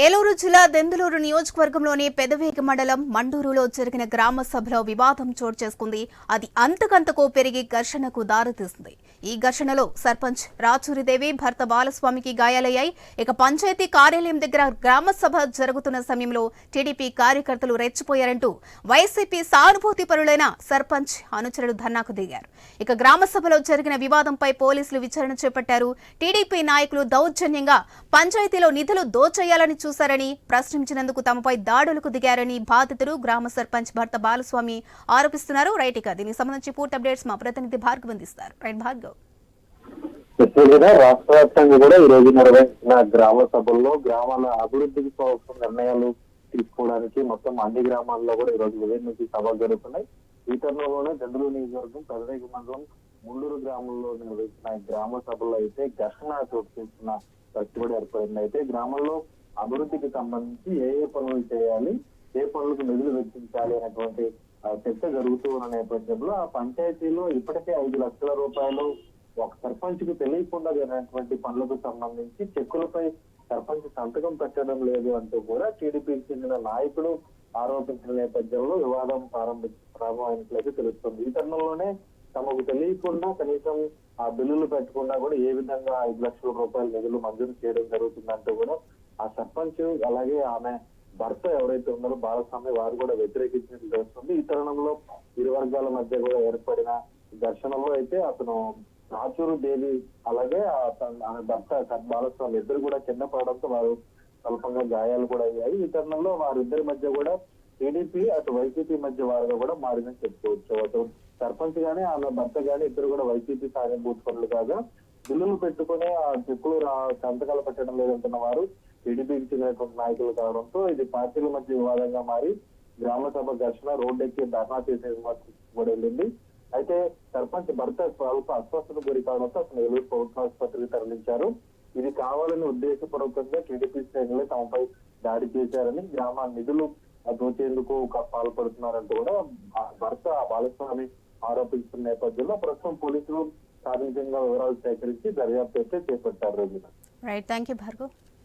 ఏలూరు జిల్లా దెందులూరు నియోజకవర్గంలోని పెదవేగి మండలం మండూరులో జరిగిన గ్రామ సభలో వివాదం చోటు చేసుకుంది. అది అంతకంతకు పెరిగి ఘర్షణకు దారితీసింది. ఈ ఘర్షణలో సర్పంచ్ రాచూరిదేవి భర్త బాలస్వామికి గాయాలయ్యాయి. ఇక పంచాయతీ కార్యాలయం దగ్గర గ్రామ సభ జరుగుతున్న సమయంలో టీడీపీ కార్యకర్తలు రెచ్చిపోయారంటూ వైసీపీ సానుభూతి పరులైన సర్పంచ్ అనుచరులు ధర్నాకు దిగారు. ఇక గ్రామ సభలో జరిగిన వివాదంపై పోలీసులు విచారణ చేపట్టారు. టీడీపీ నాయకులు దౌర్జన్యంగా పంచాయతీలో నిధులు దోచేయాలని చూశారని ప్రశ్నించినందుకు తమపై దాడులకు దిగారని బాధితులు గ్రామ సర్పంచ్ భర్త బాలస్వామి ఆరోపిస్తున్నారు. రైట్, ఇక దీనికి సంబంధించి పూర్తి అప్డేట్స్ మా ప్రతినిధి భార్గవ్ అందిస్తారు. రైట్ భార్గవ్. రాష్ట్ర వ్యాప్తంగా కూడా ఈ రోజు నిర్వహించిన గ్రామ సభల్లో గ్రామాల అభివృద్ధికి కావాల్సిన నిర్ణయాలు తీసుకోవడానికి మొత్తం అన్ని గ్రామాల్లో కూడా ఈ రోజు ఉదయం నుంచి సభలు జరుగుతున్నాయి. ఈ తరుణంలోనే దెందులూరు నియోజకవర్గం పెదవేగి మండలం ముళ్ళూరు గ్రామంలో నిర్వహించిన గ్రామ సభల్లో అయితే ఘర్షణ చోటు చేసుకున్న పరిస్థితి ఏర్పడింది. అయితే గ్రామంలో అభివృద్ధికి సంబంధించి ఏ పనులు చేయాలి, ఏ పనులకు నిధులు వెచ్చించాలి అనేటువంటి చర్చ జరుగుతూ ఉన్న నేపథ్యంలో ఆ పంచాయతీలో ఇప్పటికే 5 లక్షల రూపాయలు ఒక సర్పంచ్ కు తెలియకుండా జరిగినటువంటి పనులకు సంబంధించి చెక్కులపై సర్పంచ్ సంతకం పెట్టడం లేదు అంటూ కూడా టీడీపీకి చెందిన నాయకులు ఆరోపించిన నేపథ్యంలో వివాదం ప్రారంభమైనట్లయితే తెలుస్తుంది. ఈ తరుణంలోనే తమకు తెలియకుండా కనీసం ఆ బిల్లులు పెట్టకుండా కూడా ఏ విధంగా 5 లక్షల రూపాయల నిధులు మంజూరు చేయడం జరుగుతుందంటూ కూడా ఆ సర్పంచ్ అలాగే ఆమె భర్త ఎవరైతే ఉన్నారో బాలస్వామి వారు కూడా వ్యతిరేకించినట్లు తెలుస్తుంది. ఈ తరుణంలో ఇరు వర్గాల మధ్య కూడా ఏర్పడిన ఘర్షణలో అయితే అతను రాచూరు దేవి అలాగే ఆమె భర్త బాలస్వామి ఇద్దరు కూడా కింద పడడంతో వారు స్వల్పంగా గాయాలు కూడా అయ్యాయి. ఈ తరుణంలో వారిద్దరి మధ్య కూడా టీడీపీ అటు వైసీపీ మధ్య వారుగా కూడా మారిందని చెప్పుకోవచ్చు. అటు సర్పంచ్ గానీ ఆమె భర్త గానీ ఇద్దరు కూడా వైసీపీ సానుభూతి కాగా బిల్లులు పెట్టుకుని ఆ చెక్కులు సంతకాలు పెట్టడం లేదంటున్న వారు టీడీపీకి చెందినటువంటి నాయకులు కావడంతో ఇది పార్టీల మధ్య వివాదంగా మారి గ్రామ సభ ఘర్షణ రోడ్డెక్కి ధర్నా చేసే కూడా వెళ్ళింది. అయితే సర్పంచ్ భర్త స్వల్ప అస్వస్థత గురి కావడంతో అతను ఏలూరు ప్రభుత్వ ఆసుపత్రికి తరలించారు. ఇది కావాలని ఉద్దేశపూర్వకంగా టీడీపీ శ్రేణులే తమపై దాడి చేశారని గ్రామ నిధులు దోచేందుకు పాల్పడుతున్నారంటూ కూడా భర్త బాలస్వామి ఆరోపిస్తున్న నేపథ్యంలో ప్రస్తుతం పోలీసులు ప్రాథమికంగా వివరాలు సేకరించి దర్యాప్తు అయితే చేపట్టారు. Right, thank you Bhargav.